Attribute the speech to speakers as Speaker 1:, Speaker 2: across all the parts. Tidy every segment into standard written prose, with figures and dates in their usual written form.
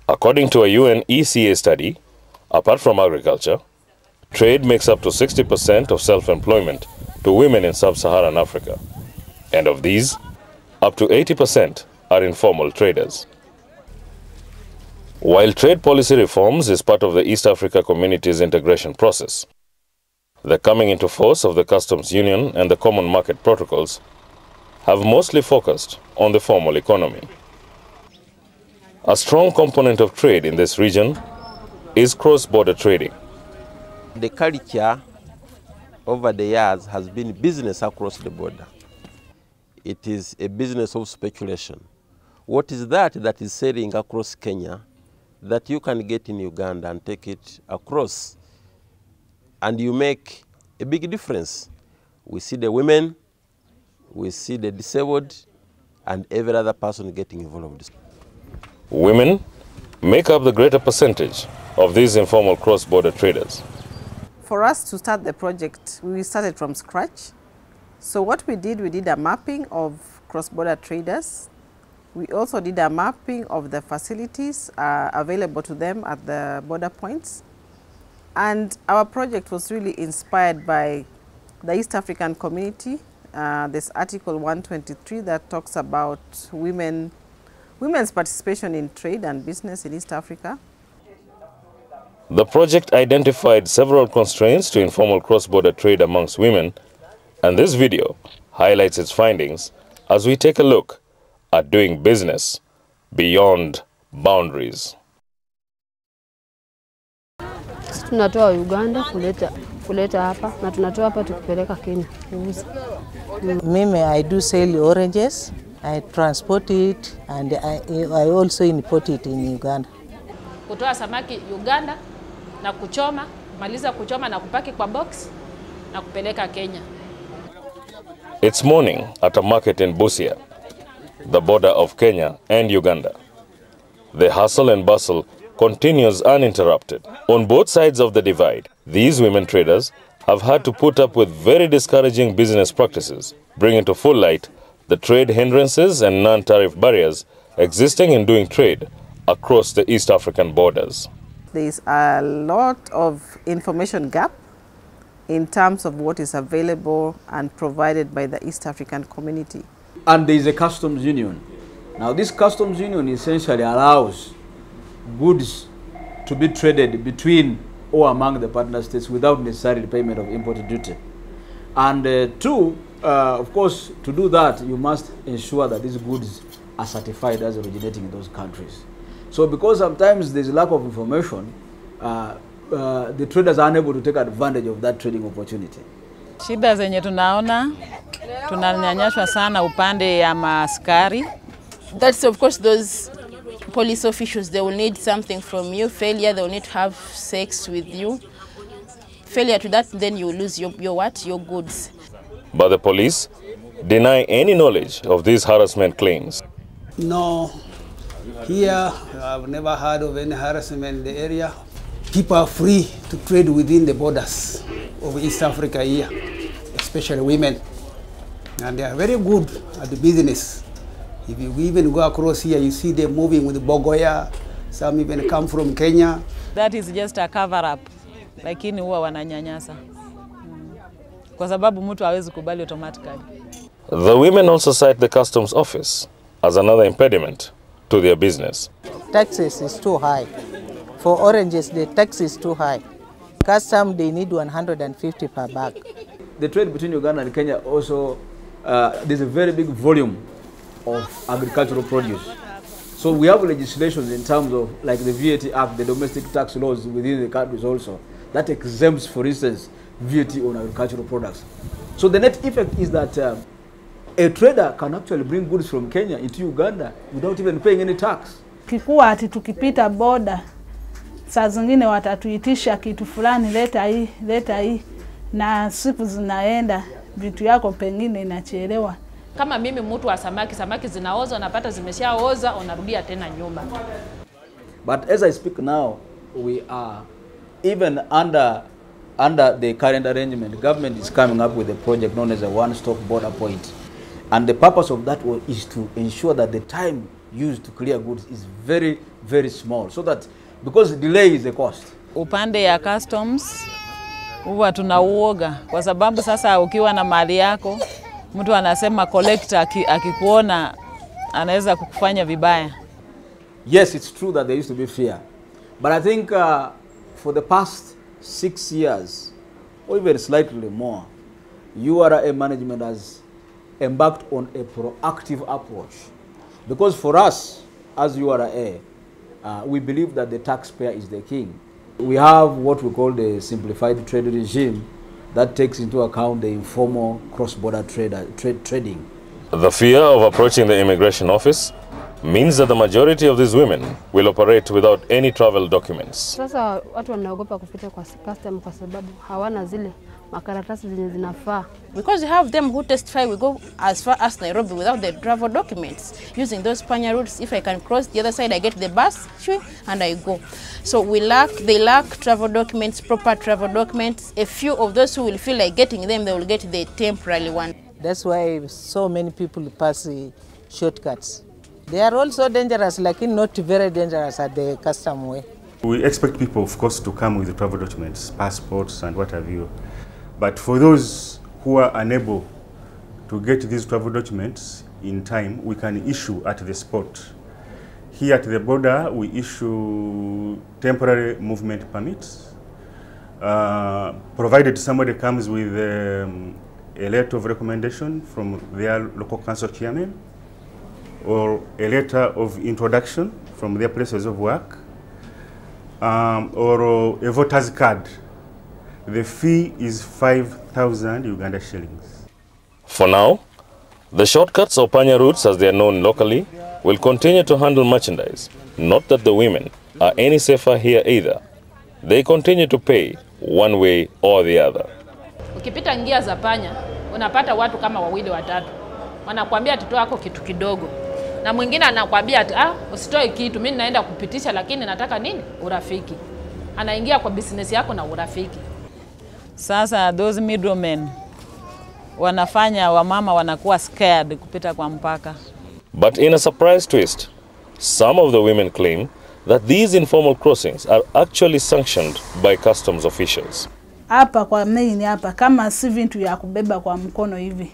Speaker 1: According to a UN ECA study, apart from agriculture, trade makes up to 60% of self-employment to women in sub-Saharan Africa. And of these, up to 80% are informal traders. While trade policy reforms is part of the East Africa Community's integration process, the coming into force of the Customs Union and the Common Market Protocols have mostly focused on the formal economy. A strong component of trade in this region is cross-border trading.
Speaker 2: The culture over the years has been business across the border. It is a business of speculation. What is that is selling across Kenya that you can get in Uganda and take it across, and you make a big difference? We see the women, we see the disabled, and every other person getting involved.
Speaker 1: Women make up the greater percentage of these informal cross-border traders.
Speaker 3: For us to start the project, we started from scratch. So what we did a mapping of cross-border traders. We also did a mapping of the facilities available to them at the border points. And our project was really inspired by the East African community. This Article 123 that talks about women's participation in trade and business in East Africa.
Speaker 1: The project identified several constraints to informal cross-border trade amongst women, and this video highlights its findings as we take a look at doing business beyond boundaries.
Speaker 4: Tunatoa Uganda kuleta hapa na tunatoa hapa tukipeleka Kenya kuuza.
Speaker 5: Mimi, I do sell oranges, I transport it, and I also import it in Uganda.
Speaker 6: Kutoa samaki Uganda na kuchoma, maliza kuchoma na kupaki kwa box na kupeleka Kenya.
Speaker 1: It's morning at a market in Busia, the border of Kenya and Uganda. The hustle and bustle continues uninterrupted. On both sides of the divide, these women traders have had to put up with very discouraging business practices, bringing to full light the trade hindrances and non-tariff barriers existing in doing trade across the East African borders.
Speaker 3: There is a lot of information gap in terms of what is available and provided by the East African community.
Speaker 7: And there is a customs union. Now this customs union essentially allows goods to be traded between or among the partner states without necessary payment of import duty. And two, of course, to do that, you must ensure that these goods are certified as originating in those countries. So because sometimes there's a lack of information, the traders are unable to take advantage of that trading opportunity.
Speaker 8: Shida zenye tunaona, tunanyanyashwa sana upande ya maaskari.
Speaker 9: That's of course those police officials, they will need something from you. Failure, they will need to have sex with you. Failure to that, then you lose your what? Your goods.
Speaker 1: But the police deny any knowledge of these harassment claims.
Speaker 10: No, here I've never heard of any harassment in the area. People are free to trade within the borders of East Africa here, especially women. And they are very good at the business. If you even go across here, you see them moving with bogoya. Some even come from Kenya.
Speaker 8: That is just a cover-up. Lakini huwa wananyanyasa. Kwa sababu mtu hawezi kubali automatically.
Speaker 1: The women also cite the customs office as another impediment to their business.
Speaker 5: Taxes is too high. For oranges, the tax is too high. Custom, they need 150 per bag.
Speaker 7: The trade between Uganda and Kenya also, there's a very big volume of agricultural produce. So we have legislations in terms of like the VAT Act, the domestic tax laws within the countries also, that exempts, for instance, VAT on agricultural products. So the net effect is that a trader can actually bring goods from Kenya into Uganda without even paying any tax.
Speaker 11: Kikuwa ati tukipita border, saa zingine watatuitisha kitu fulani, leta hii, na siku zinaenda, vitu yako pengine inachelewa.
Speaker 6: Kama mimi mtu wa samaki zinaoza, unapata zimeshaoza, unarudia tena nyumba.
Speaker 7: But as I speak now, we are even under the current arrangement. The government is coming up with a project known as a one-stop border point. And the purpose of that is to ensure that the time used to clear goods is very, very small. So that, because delay is a cost.
Speaker 8: Upande ya customs, huwa tunauoga kwa sababu sasa ukiwa na mali yako, mtu anasema collector akikuona anaweza kukufanya vibaya.
Speaker 7: Yes, it's true that there used to be fear. But I think for the past 6 years, or even slightly more, URA management has embarked on a proactive approach. Because for us, as URA, we believe that the taxpayer is the king. We have what we call the simplified trade regime that takes into account the informal cross-border trading.
Speaker 1: The fear of approaching the immigration office means that the majority of these women will operate without any travel documents.
Speaker 4: Sasa watu wanaogopa kupita kwa custom kwa sababu hawana zile makaratasi zenye zinafaa.
Speaker 9: Because you have them who testify, we go as far as Nairobi without the travel documents. Using those Panya routes, if I can cross the other side, I get the bus, and I go. So they lack travel documents, proper travel documents. A few of those who will feel like getting them, they will get the temporary one.
Speaker 5: That's why so many people pass shortcuts. They are also dangerous, like not very dangerous at the custom way.
Speaker 12: We expect people, of course, to come with the travel documents, passports and what have you. But for those who are unable to get these travel documents in time, we can issue at the spot. Here at the border, we issue temporary movement permits, provided somebody comes with a letter of recommendation from their local council chairman, or a letter of introduction from their places of work, or a voter's card. The fee is 5,000 Uganda shillings.
Speaker 1: For now, the shortcuts or Panya routes, as they are known locally, will continue to handle merchandise. Not that the women are any safer here either. They continue to pay one way or the other.
Speaker 6: Ukipita njia za Panya, unapata watu kama wawili watatu. Wanakuambia tutoe yako kitu kidogo. Na mwingine anakuambia ati usitoe kitu, mimi naenda kupitisha lakini nataka nini? Urafiki. Anaingia kwa business yako na urafiki.
Speaker 8: Sasa those middlemen wanafanya wamama wanakuwa scared kupita kwa mpaka.
Speaker 1: But in a surprise twist, some of the women claim that these informal crossings are actually sanctioned by customs officials.
Speaker 11: Hapa kwa main hapa kama si vitu ya kubeba kwa mkono hivi.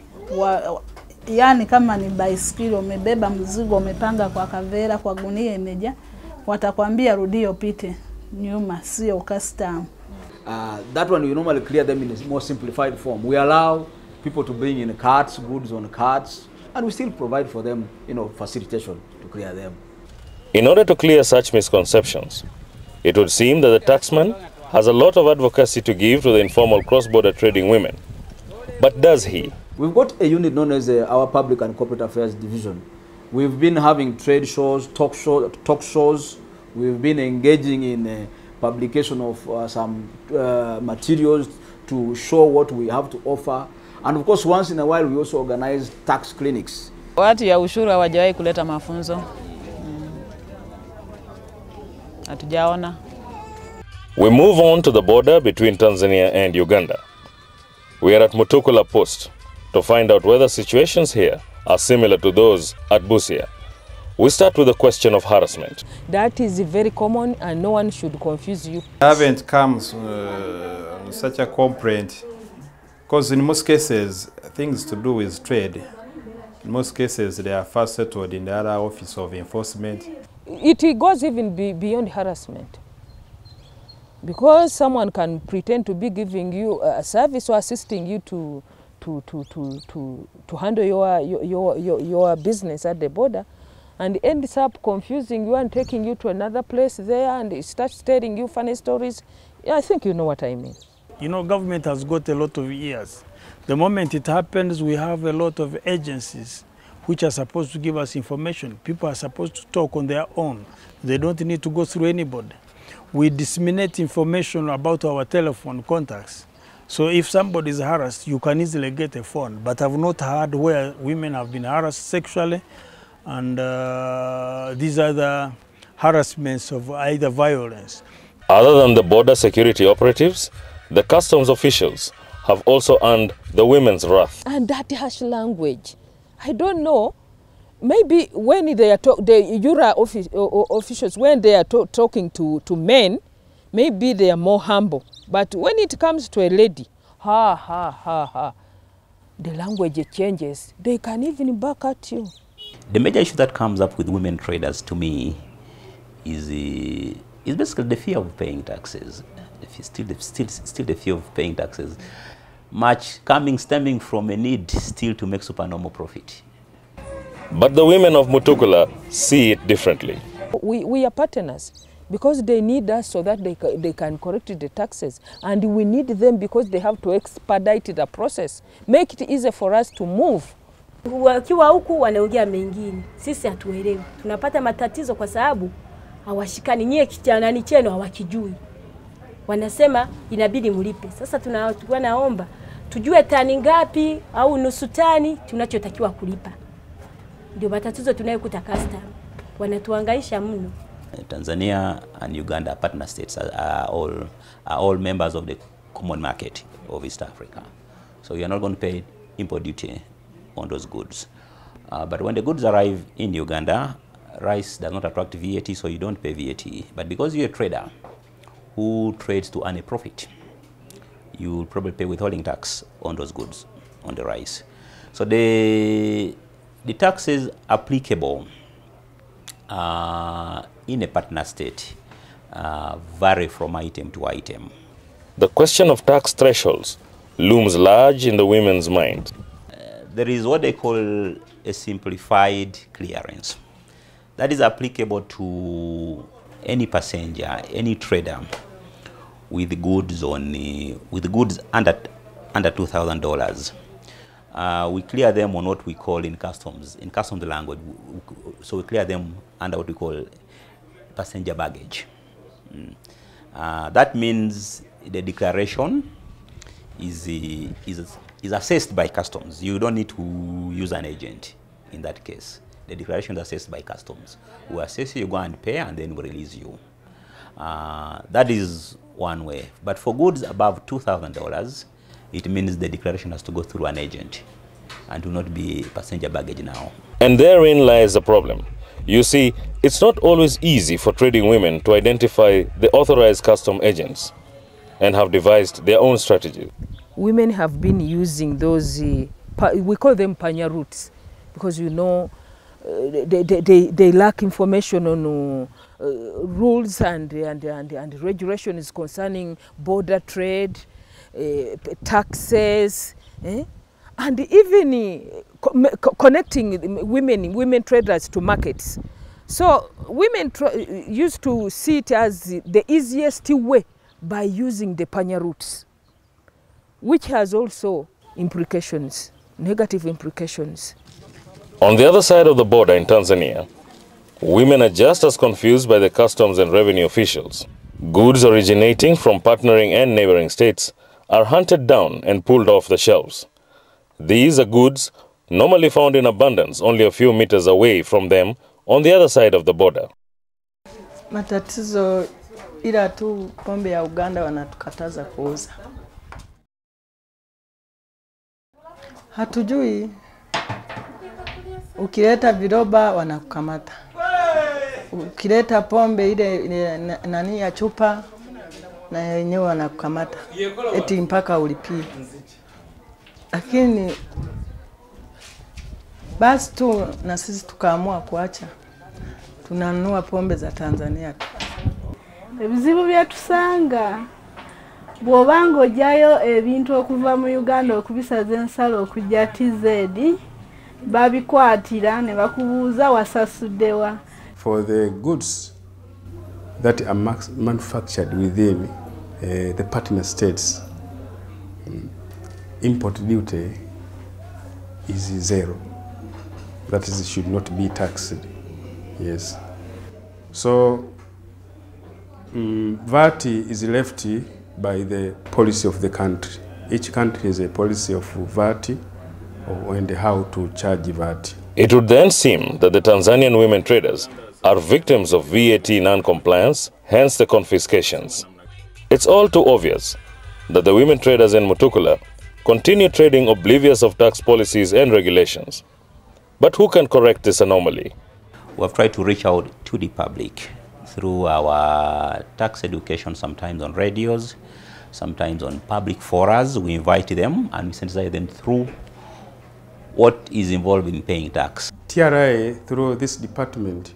Speaker 11: Yani kama ni baiskeli umebeba mzigo umepanga kwa kavera kwa gunia imeja, watakwambia rudio pite nyuma, sio custom.
Speaker 7: That one we normally clear them in a more simplified form. We allow people to bring in carts, goods on carts, and we still provide for them, facilitation to clear them.
Speaker 1: In order to clear such misconceptions, it would seem that the taxman has a lot of advocacy to give to the informal cross-border trading women. But does he?
Speaker 7: We've got a unit known as our Public and Corporate Affairs Division. We've been having trade shows, talk shows. We've been engaging in publication of some materials to show what we have to offer. And of course, once in a while, we also organize tax clinics.
Speaker 8: Watu ya ushuru hawajawahi kuleta mafunzo. Hatujaona.
Speaker 1: We move on to the border between Tanzania and Uganda. We are at Mutukula Post to find out whether situations here are similar to those at Busia. We start with the question of harassment.
Speaker 13: That is very common and no one should confuse you.
Speaker 14: I haven't come such a complaint because in most cases things to do with trade. In most cases they are first settled in the other office of enforcement.
Speaker 13: It goes even beyond harassment. Because someone can pretend to be giving you a service or assisting you to handle your business at the border, and ends up confusing you and taking you to another place there and starts telling you funny stories. Yeah, I think you know what I mean.
Speaker 15: Government has got a lot of years. The moment it happens, we have a lot of agencies which are supposed to give us information. People are supposed to talk on their own. They don't need to go through anybody. We disseminate information about our telephone contacts. So if somebody is harassed, you can easily get a phone. But I've not heard where women have been harassed sexually, and these are the harassments of either violence.
Speaker 1: Other than the border security operatives, the customs officials have also earned the women's wrath.
Speaker 13: And that harsh language, I don't know maybe when they are the URA officials, when they are talking to men, maybe they are more humble. But when it comes to a lady, the language changes. They can even back at you.
Speaker 16: The major issue that comes up with women traders, to me, is basically the fear of paying taxes. Still the fear of paying taxes. Much stemming from a need still to make supernormal profit.
Speaker 1: But the women of Mutukula see it differently.
Speaker 13: We are partners because they need us so that they can correct the taxes. And we need them because they have to expedite the process. Make it easier for us to move.
Speaker 17: Wakiwa huku wanaongea mengine, sisi hatuelewi. Tunapata matatizo kwa sababu hawashikani, nyie kitanani chenu hawakijui. Wanasema inabidi mlipe. Sasa tunakuwa naomba tujue tani ngapi au nusu tani tunachotakiwa kulipa. Ndio matatizo tunayokuta customer. Wanatuhangaisha mno.
Speaker 16: Tanzania and Uganda partner states are all members of the common market of East Africa. So you are not going to pay import duty on those goods. But when the goods arrive in Uganda, rice does not attract VAT, so you don't pay VAT. But because you're a trader who trades to earn a profit, you will probably pay withholding tax on those goods, on the rice. So the taxes applicable in a partner state vary from item to item.
Speaker 1: The question of tax thresholds looms large in the women's mind.
Speaker 16: There is what they call a simplified clearance. That is applicable to any passenger, any trader with goods under $2,000. We clear them on what we call in customs language. So we clear them under what we call passenger baggage. That means the declaration is assessed by customs. You don't need to use an agent in that case. The declaration is assessed by customs. We assess you, go and pay, and then we release you. That is one way. But for goods above $2,000, it means the declaration has to go through an agent and do not be passenger baggage now.
Speaker 1: And therein lies the problem. You see, it's not always easy for trading women to identify the authorized custom agents and have devised their own strategy.
Speaker 13: Women have been using those, we call them panya routes, because you know, they lack information on rules and regulations concerning border trade, taxes, and even connecting women traders to markets. So women used to see it as the easiest way by using the panya routes, which has also implications, negative implications.
Speaker 1: On the other side of the border in Tanzania, women are just as confused by the customs and revenue officials. Goods originating from partnering and neighboring states are hunted down and pulled off the shelves. These are goods normally found in abundance only a few meters away from them on the other side of the border.
Speaker 18: Matatizo ila tu pombe ya Uganda wanatukataza kuuza. Hatujui, ukileta viroba wanakukamata. Ukileta pombe ile nani ya chupa na yenyewe wanakukamata. Eti mpaka ulipie. Lakini basi tu na sisi tukaamua kuacha. Tunanunua pombe za Tanzania tu.
Speaker 11: Ebizibu byatusanga bwobango jayo ebintu okuva mu Uganda okubisaza ensalo okujja TZ babikwatira ne bakubuuza wasasuddewa.
Speaker 19: For the goods that are manufactured within the partner states, import duty is zero. That is, it should not be taxed. Yes. So VAT is left by the policy of the country. Each country has a policy of VAT and how to charge VAT.
Speaker 1: It would then seem that the Tanzanian women traders are victims of VAT non-compliance, hence the confiscations. It's all too obvious that the women traders in Mutukula continue trading oblivious of tax policies and regulations. But who can correct this anomaly?
Speaker 16: We have tried to reach out to the public through our tax education, sometimes on radios, sometimes on public forums. We invite them and we sensitize them through what is involved in paying tax.
Speaker 19: TRA, through this department,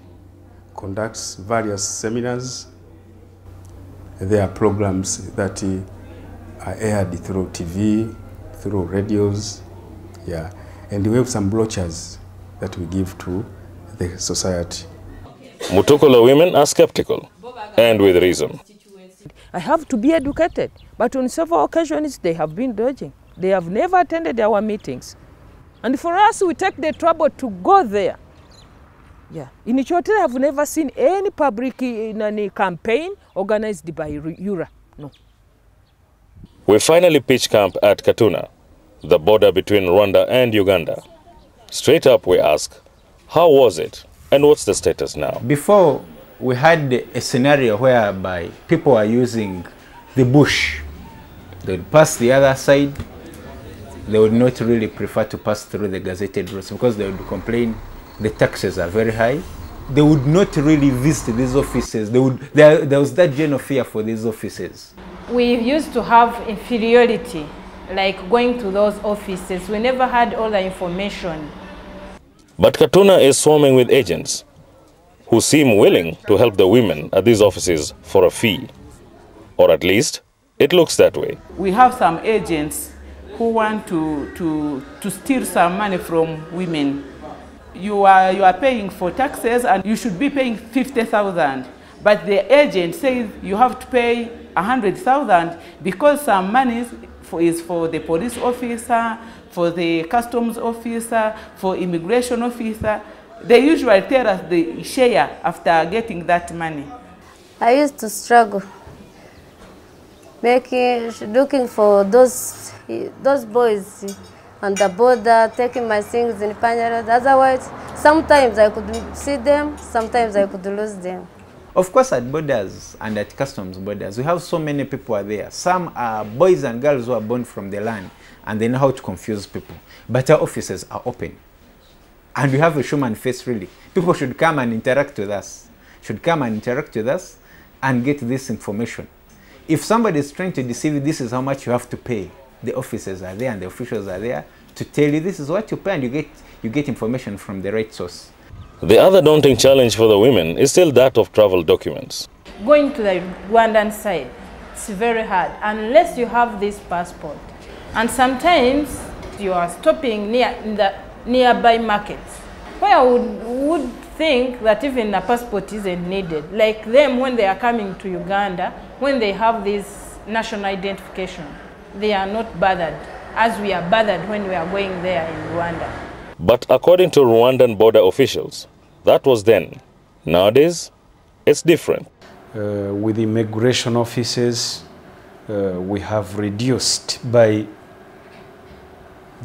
Speaker 19: conducts various seminars. There are programs that are aired through TV, through radios, yeah. And we have some brochures that we give to the society.
Speaker 1: Mutukulo women are skeptical, and with reason.
Speaker 13: I have to be educated, but on several occasions they have been dodging. They have never attended our meetings. And for us, we take the trouble to go there. Yeah. In Ethiopia, I have never seen any public campaign organized by URA. No.
Speaker 1: We finally pitched camp at Katuna, the border between Rwanda and Uganda. Straight up we ask, how was it and what's the status now?
Speaker 20: Before, we had a scenario whereby people are using the bush. They would pass the other side. They would not really prefer to pass through the gazetted routes because they would complain the taxes are very high. They would not really visit these offices. There was that general fear for these offices.
Speaker 6: We used to have inferiority, like going to those offices. We never had all the information.
Speaker 1: But Katuna is swarming with agents who seem willing to help the women at these offices for a fee. Or at least, it looks that way.
Speaker 21: We have some agents who want to steal some money from women. You are paying for taxes and you should be paying 50,000. But the agent says you have to pay 100,000 because some money is for the police officer, for the customs officer, for immigration officer. They usually tell us the share after getting that money.
Speaker 4: I used to struggle, looking for those boys on the border, taking my things in Panya Road. Otherwise, sometimes I could see them, sometimes I could lose them.
Speaker 20: Of course, at borders and at customs borders, we have so many people are there. Some are boys and girls who are born from the land and they know how to confuse people. But our offices are open. And we have a human face, really. People should come and interact with us. And get this information. If somebody is trying to deceive you, this is how much you have to pay. The officers are there and the officials are there to tell you this is what you pay, and you get information from the right source.
Speaker 1: The other daunting challenge for the women is still that of travel documents.
Speaker 6: Going to the Rwandan side, it's very hard unless you have this passport. And sometimes you are stopping in the nearby markets where I would think that even a passport isn't needed. Like them, when they are coming to Uganda, when they have this national identification, they are not bothered as we are bothered when we are going there in Rwanda.
Speaker 1: But according to Rwandan border officials, that was then. Nowadays, it's different.
Speaker 19: With immigration offices, we have reduced by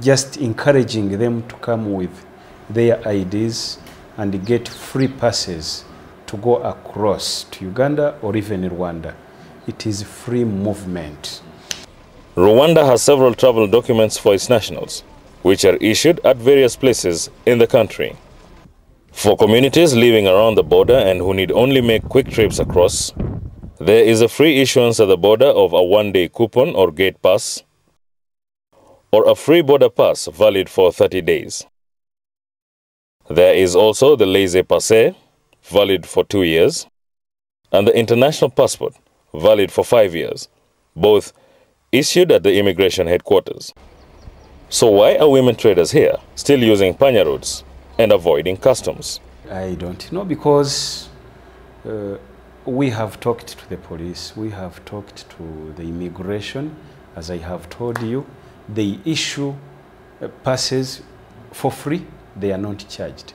Speaker 19: just encouraging them to come with their IDs and get free passes to go across to Uganda or even Rwanda. It is free movement.
Speaker 1: Rwanda has several travel documents for its nationals, which are issued at various places in the country. For communities living around the border and who need only make quick trips across, there is a free issuance at the border of a one-day coupon or gate pass, or a free border pass valid for 30 days. There is also the laissez-passer, valid for 2 years, and the international passport, valid for 5 years, both issued at the immigration headquarters. So why are women traders here still using Panya roads and avoiding customs?
Speaker 19: I don't know, because we have talked to the police, we have talked to the immigration. As I have told you, they issue passes for free, they are not charged.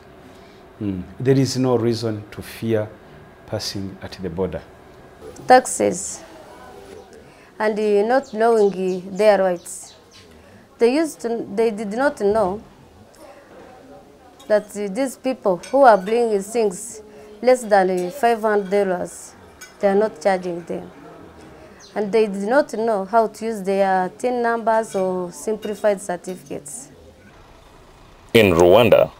Speaker 19: There is no reason to fear passing at the border.
Speaker 4: Taxes and not knowing their rights. They did not know that these people who are bringing things less than $500, they are not charging them. And they did not know how to use their TIN numbers or simplified certificates.
Speaker 1: In Rwanda,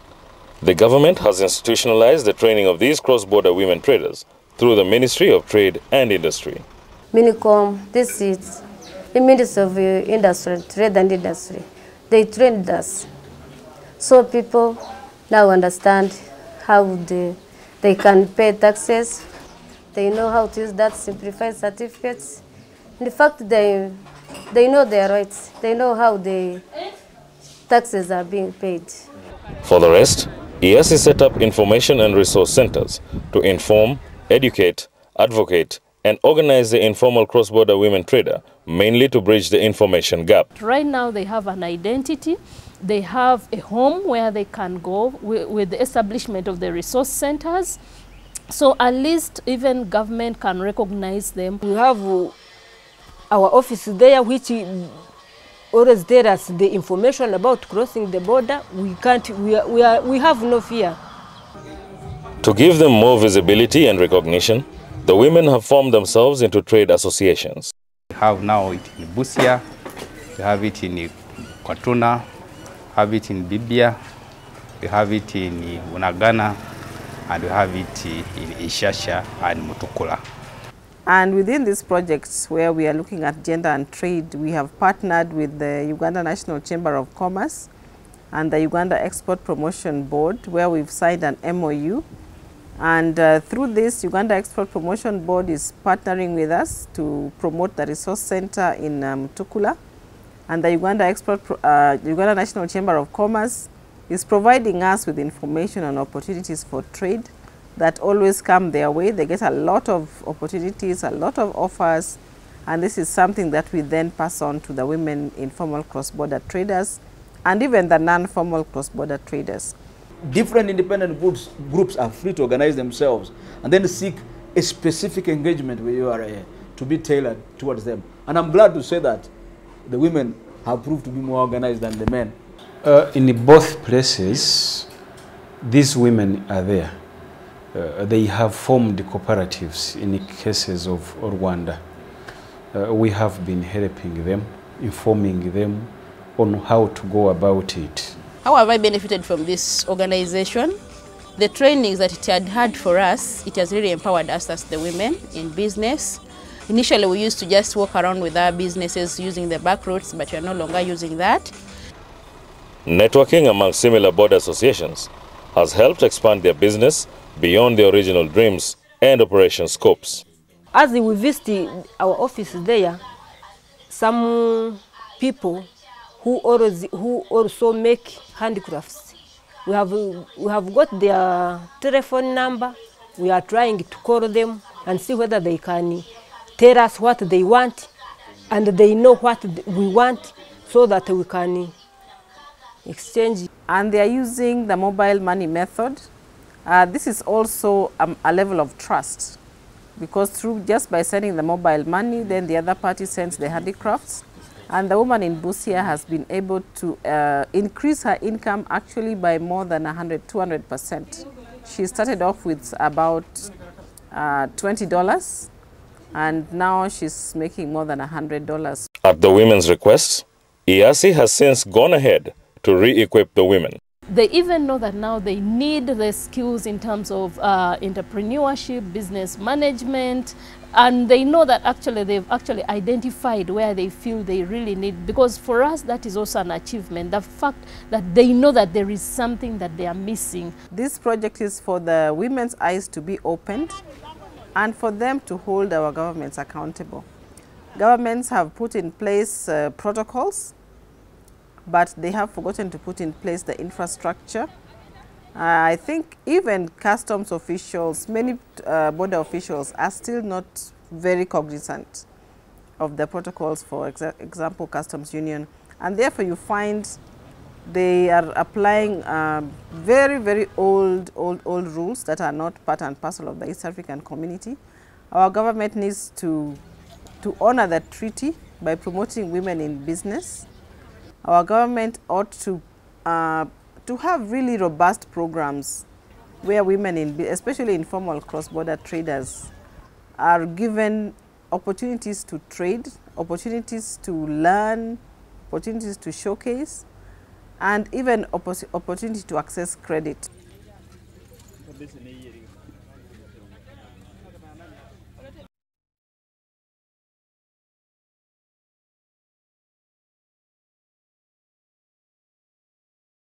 Speaker 1: The government has institutionalized the training of these cross-border women traders through the Ministry of Trade and Industry.
Speaker 4: Minicom, this is the Ministry of Industry, Trade and Industry. They trained us. So people now understand how they can pay taxes. They know how to use that simplified certificates. In fact, they know their rights. They know how the taxes are being paid.
Speaker 1: For the rest, EASSI set up information and resource centers to inform, educate, advocate, and organize the informal cross-border women trader, mainly to bridge the information gap.
Speaker 2: Right now they have an identity, they have a home where they can go with the establishment of the resource centers. So at least even government can recognize them.
Speaker 13: We have our office there which always tell us the information about crossing the border. We have no fear.
Speaker 1: To give them more visibility and recognition, the women have formed themselves into trade associations.
Speaker 22: We have now it in Busia, we have it in Kwatuna, we have it in Bibia, we have it in Unagana, and we have it in Ishasha and Mutukula.
Speaker 3: And within these projects where we are looking at gender and trade, we have partnered with the Uganda National Chamber of Commerce and the Uganda Export Promotion Board, where we've signed an MOU. And through this, Uganda Export Promotion Board is partnering with us to promote the resource center in Tukula. And the Uganda National Chamber of Commerce is providing us with information on opportunities for trade that always come their way. They get a lot of opportunities, a lot of offers, and this is something that we then pass on to the women informal cross-border traders and even the non-formal cross-border traders.
Speaker 7: Different independent groups are free to organize themselves and then seek a specific engagement with URA to be tailored towards them. And I'm glad to say that the women have proved to be more organized than the men.
Speaker 19: In both places, these women are there. They have formed cooperatives in cases of Rwanda. We have been helping them, informing them on how to go about it.
Speaker 9: How have I benefited from this organization? The trainings that it had for us, it has really empowered us as the women in business. Initially, we used to just walk around with our businesses using the back roads, but we are no longer using that.
Speaker 1: Networking among similar border associations has helped expand their business beyond the original dreams and operation scopes.
Speaker 13: As we visit our office there, some people who also make handicrafts, we have got their telephone number. We are trying to call them and see whether they can tell us what they want, and they know what we want, so that we can exchange.
Speaker 3: And they are using the mobile money method. This is also a level of trust, because just by sending the mobile money, then the other party sends the handicrafts. And the woman in Busia has been able to increase her income actually by more than 200%. She started off with about $20, and now she's making more than $100. At
Speaker 1: the women's request, EASSI has since gone ahead to re-equip the women.
Speaker 2: They even know that now they need the skills in terms of entrepreneurship, business management, and they know that actually they've identified where they feel they really need, because for us that is also an achievement, the fact that they know that there is something that they are missing.
Speaker 3: This project is for the women's eyes to be opened and for them to hold our governments accountable. Governments have put in place protocols, but they have forgotten to put in place the infrastructure. I think even customs officials, many border officials are still not very cognizant of the protocols, for example, customs union. And therefore you find they are applying very, very old rules that are not part and parcel of the East African community. Our government needs to honor that treaty by promoting women in business. Our government ought to have really robust programs where women, especially informal cross-border traders, are given opportunities to trade, opportunities to learn, opportunities to showcase, and even opportunity to access credit.
Speaker 15: bese ne yeri